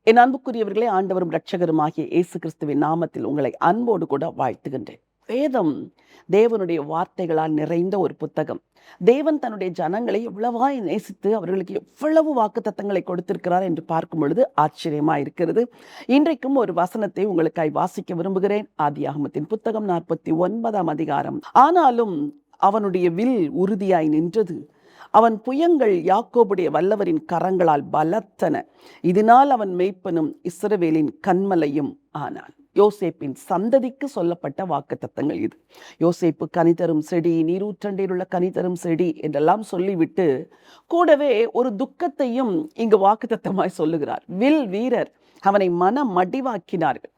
என் அன்புக்குரியவர்களே, ஆண்டவரும் இரட்சகருமாகிய இயேசு கிறிஸ்துவின் நாமத்தில் உங்களை அன்போடு கூட வாழ்த்துகின்றேன். வேதம் தேவனுடைய வார்த்தைகளால் நிறைந்த ஒரு புத்தகம். தேவன் தன்னுடைய ஜனங்களை எவ்வளவாய் நேசித்து அவர்களுக்கு எவ்வளவு வாக்குத்தத்தங்களை கொடுத்திருக்கிறார் என்று பார்க்கும் பொழுது ஆச்சரியமா இருக்கிறது. இன்றைக்கும் ஒரு வசனத்தை உங்களுக்காய் வாசிக்க விரும்புகிறேன். ஆதியாகமத்தின் புத்தகம் 49ஆம் அதிகாரம். ஆனாலும் அவனுடைய வில் உறுதியாய் நின்றது, அவன் புயங்கள் யாக்கோபுடைய வல்லவரின் கரங்களால் பலத்தன, இதனால் அவன் மேய்ப்பனும் இஸ்ரவேலின் கன்மலையும் ஆனான். யோசேப்பின் சந்ததிக்கு சொல்லப்பட்ட வாக்குத்தத்தங்கள் இது. யோசேப்பு கனிதரும் செடி, நீரூற்றண்டையில் உள்ள கனிதரும் செடி என்றெல்லாம் சொல்லிவிட்டு கூடவே ஒரு துக்கத்தையும் இங்கு வாக்குத்தத்தமாய் சொல்லுகிறார். வில் வீரர் அவனை மடிவாக்கினார்கள்.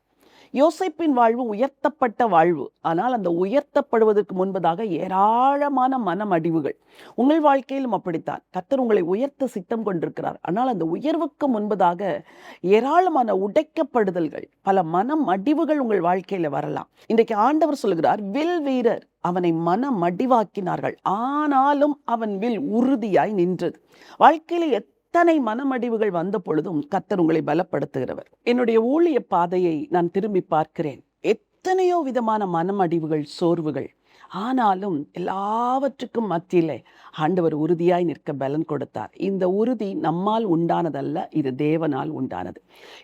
யோசேப்பின் வாழ்வு உயர்த்தப்பட்ட வாழ்வு. ஆனால் அந்த உயர்த்தப்படுவதற்கு முன்பதாக ஏராளமான மனமடிவுகள். உங்கள் வாழ்க்கையிலும் அப்படித்தான். கர்த்தர் உங்களை உயர்த்த சித்தம் கொண்டிருக்கிறார். ஆனால் அந்த உயர்வுக்கு முன்பதாக ஏராளமான உடைக்கப்படுதல்கள், பல மனமடிவுகள் உங்கள் வாழ்க்கையில வரலாம். இன்றைக்கு ஆண்டவர் சொல்கிறார், வில் வீரர் அவனை மடிவாக்கினார்கள், ஆனாலும் அவன் வில் உறுதியாய் நின்றது. வாழ்க்கையில எத்தனை மனமடிவுகள் வந்த பொழுதும் கர்த்தர் உங்களை பலப்படுத்துகிறவர். என்னுடைய ஊழிய பாதையை நான் திரும்பி பார்க்கிறேன். எத்தனையோ விதமான மனமடிவுகள், சோர்வுகள். ஆனாலும் எல்லாவற்றுக்கும் மத்தியிலே ஆண்டவர் உறுதியாய் நிற்க பலன் கொடுத்தார். இந்த உறுதி நம்மால் உண்டானதல்ல, இது தேவனால் உண்டானது.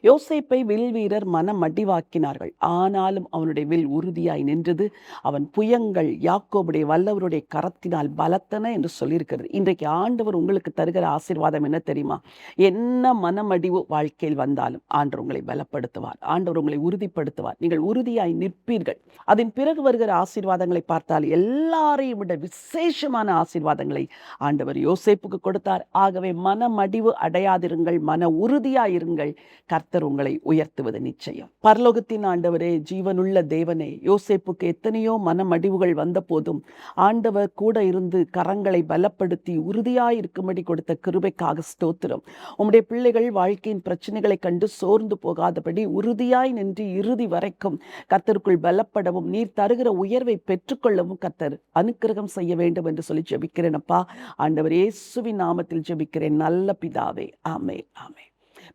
யோசேப்பை வில் வீரர் மடிவாக்கினார்கள், ஆனாலும் அவனுடைய வில் உறுதியாய் நின்றது. அவன் புயங்கள் யாக்கோபுடைய வல்லவருடைய கரத்தினால் பலத்தன என்று சொல்லியிருக்கிறது. இன்றைக்கு ஆண்டவர் உங்களுக்கு தருகிற ஆசீர்வாதம் என்ன தெரியுமா? என்ன மனமடிவு வாழ்க்கையில் வந்தாலும் ஆண்டவர் உங்களை பலப்படுத்துவார், ஆண்டவர் உங்களை உறுதிப்படுத்துவார். நீங்கள் உறுதியாய் நிற்பீர்கள். அதன் பிறகு வருகிற ஆசீர்வாதங்களை பார்த்தால் எல்லாரையும் விட விசேஷமான ஆசீர்வாதங்களை ஆண்டவர் யோசேப்புக்கு கொடுத்தார். ஆகவே மனமடிவு அடையாதிருங்கள், மன உறுதியாயிருங்கள். கர்த்தர் உங்களை உயர்த்துவது நிச்சயம். பரலோகத்தின் ஆண்டவரே, ஜீவனுள்ள தேவனே, யோசேப்புக்கு எத்தனையோ மனமடிவுகள் வந்த போதும் ஆண்டவர் கூட இருந்து கரங்களை பலப்படுத்தி உறுதியாயிருக்கும்படி கொடுத்த கிருபைக்காக ஸ்தோத்திரம். உம்முடைய பிள்ளைகள் வாழ்க்கையின் பிரச்சனைகளை கண்டு சோர்ந்து போகாதபடி உறுதியாய் நின்று இறுதி வரைக்கும் கர்த்தருக்குள் பலப்படவும், நீர் தருகிற உயர்வை பெற்றுக்கொள்ளவும் கர்த்தர் அனுக்கிரகம் செய்ய வேண்டும் என்று சொல்லி ஜெபிக்கிறேன். அப்பா, ஆண்டவர் இயேசுவின் நாமத்தில் ஜெபிக்கிறேன் நல்ல பிதாவே. ஆமென், ஆமென்.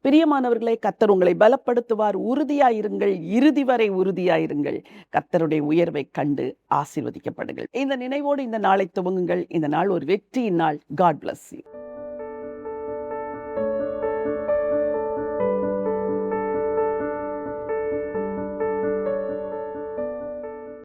பிரியமானவர்களே, கர்த்தர் உங்களை பலப்படுத்துவார். உறுதியாயிருங்கள், இறுதி வரை உறுதியாயிருங்கள். கர்த்தருடைய உயர்வை கண்டு ஆசீர்வதிக்கப்படுங்கள். இந்த நினைவோடு இந்த நாளை துவங்குங்கள். இந்த நாள் ஒரு வெற்றியின் நாள். God bless you.